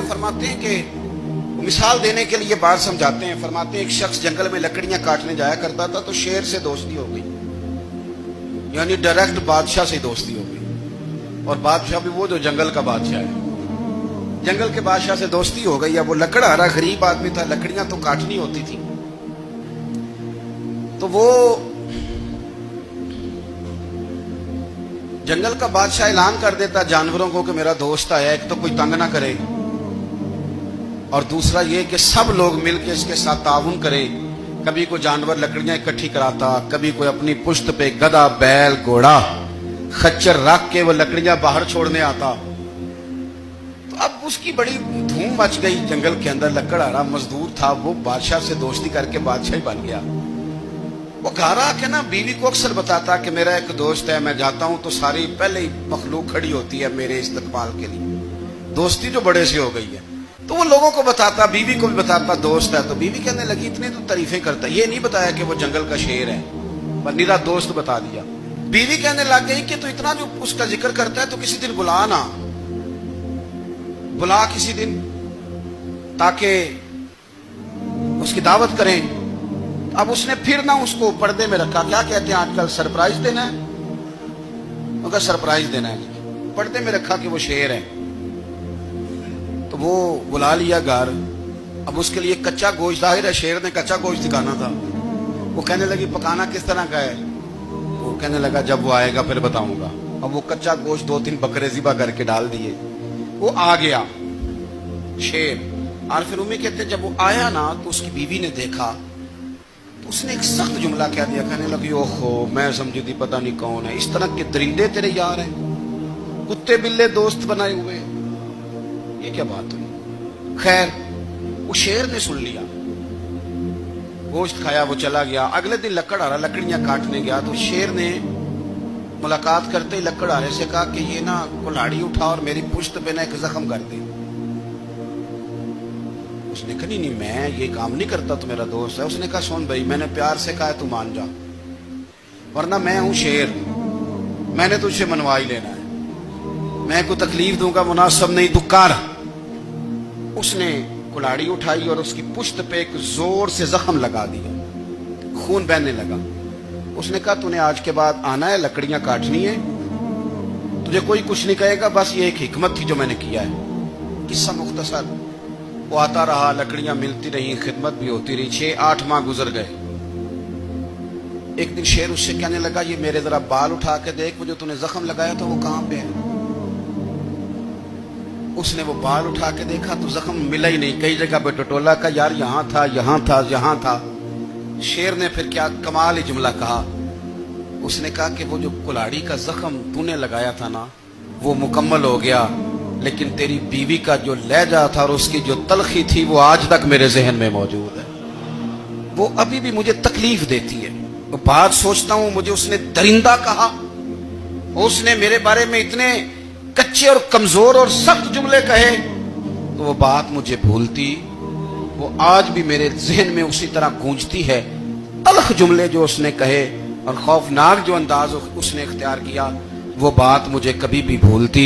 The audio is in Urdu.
فرماتے ہیں کہ مثال دینے کے لیے بات سمجھاتے ہیں. فرماتے ہیں ایک شخص جنگل میں لکڑیاں کاٹنے جایا کرتا تھا تو شیر سے دوستی ہو گئی, یعنی ڈائریکٹ بادشاہ سے دوستی ہو گئی. اور بادشاہ بھی وہ جو جنگل کا بادشاہ ہے, جنگل کے بادشاہ سے دوستی ہو گئی. اب وہ لکڑہارا غریب آدمی تھا, لکڑیاں تو کاٹنی ہوتی تھی. تو وہ جنگل کا بادشاہ اعلان کر دیتا جانوروں کو کہ میرا دوست آیا, ایک تو کوئی تنگ نہ کرے, اور دوسرا یہ کہ سب لوگ مل کے اس کے ساتھ تعاون کرے. کبھی کوئی جانور لکڑیاں اکٹھی کراتا, کبھی کوئی اپنی پشت پہ گدھا, بیل, گھوڑا, خچر رکھ کے وہ لکڑیاں باہر چھوڑنے آتا. تو اب اس کی بڑی دھوم مچ گئی جنگل کے اندر. لکڑہارا مزدور تھا, وہ بادشاہ سے دوستی کر کے بادشاہ ہی بن گیا. وہ گھر آ کے نا بیوی کو اکثر بتاتا کہ میرا ایک دوست ہے, میں جاتا ہوں تو ساری پہلے ہی مخلوق کھڑی ہوتی ہے میرے استقبال کے لیے, دوستی جو بڑے سے ہو گئی ہے. تو وہ لوگوں کو بتاتا, بیوی کو بھی بتاتا دوست ہے. تو بیوی کہنے لگی اتنی تو تعریفیں کرتا, یہ نہیں بتایا کہ وہ جنگل کا شیر ہے, پر نیرا دوست بتا دیا. بیوی کہنے لگ گئی کہ تو اتنا جو اس کا ذکر کرتا ہے تو کسی دن بلا نا, بلا کسی دن تاکہ اس کی دعوت کریں. اب اس نے پھر نہ اس کو پردے میں رکھا. کیا کہتے ہیں آج کل, سرپرائز دینا ہے, مگر سرپرائز دینا ہے, پردے میں رکھا کہ وہ شیر ہے. تو وہ بلا لیا گھر. اب اس کے لیے کچا گوشت, ظاہر ہے شیر نے کچا گوشت دکھانا تھا. وہ کہنے لگی پکانا کس طرح کا ہے؟ وہ کہنے لگا جب وہ آئے گا پھر بتاؤں گا. اب وہ کچا گوشت 2-3 بکرے ذبح کر کے ڈال دیے. وہ آ گیا شیر. عارف رومی کہتے ہیں جب وہ آیا نا تو اس کی بیوی نے دیکھا تو اس نے ایک سخت جملہ کہہ دیا. کہنے لگی اوہو, میں سمجھی تھی پتہ نہیں کون ہے, اس طرح کے درندے تیرے یار ہیں, کتے بلے دوست بنائے ہوئے, یہ کیا بات ہوئی؟ خیر وہ شیر نے سن لیا, گوشت کھایا, وہ چلا گیا. اگلے دن لکڑہارا لکڑیاں کاٹنے گیا تو شیر نے ملاقات کرتے ہی لکڑہارے سے کہا کہ یہ نا کلاڑی اٹھا اور میری پشت پہ نا ایک زخم کر دے. اس نے کہا نہیں میں یہ کام نہیں کرتا, تو میرا دوست ہے. اس نے کہا سن بھائی, میں نے پیار سے کہا ہے تو مان جا, ورنہ میں ہوں شیر, میں نے تجھ سے منوا ہی لینا ہے, میں کو تکلیف دوں گا مناسب نہیں, تو کر. اس نے کلاڑی اٹھائی اور اس کی پشت پہ ایک زور سے زخم لگا دیا, خون بہنے لگا. اس نے کہا تو نے آج کے بعد آنا ہے, لکڑیاں کاٹنی ہے, تجھے کوئی کچھ نہیں کہے گا, بس یہ ایک حکمت تھی جو میں نے کیا ہے. قصہ مختصر. وہ آتا رہا, لکڑیاں ملتی رہی, خدمت بھی ہوتی رہی. 6-8 ماہ گزر گئے. ایک دن شیر اس سے کہنے لگا یہ میرے ذرا بال اٹھا کے دیکھ, وہ جو تُو نے زخم لگایا تھا وہ کہاں پہ ہے؟ اس نے وہ بال اٹھا کے دیکھا تو زخم ملا ہی نہیں, کئی جگہ پہ ٹٹولا کا, یار یہاں تھا, یہاں تھا, یہاں تھا. شیر نے پھر کیا کمال ہی جملہ کہا. اس نے کہا کہ وہ جو کلاڑی کا زخم تو نے لگایا تھا نا وہ مکمل ہو گیا, لیکن تیری بیوی کا جو لہجہ تھا اور اس کی جو تلخی تھی وہ آج تک میرے ذہن میں موجود ہے, وہ ابھی بھی مجھے تکلیف دیتی ہے. وہ بات سوچتا ہوں مجھے اس نے درندہ کہا, اس نے میرے بارے میں اتنے کچے اور کمزور اور سخت جملے کہے, تو وہ بات مجھے بھولتی, وہ آج بھی میرے ذہن میں اسی طرح گونجتی ہے. تلخ جملے جو اس نے کہے اور خوفناک جو انداز اس نے اختیار کیا, وہ بات مجھے کبھی بھی بھولتی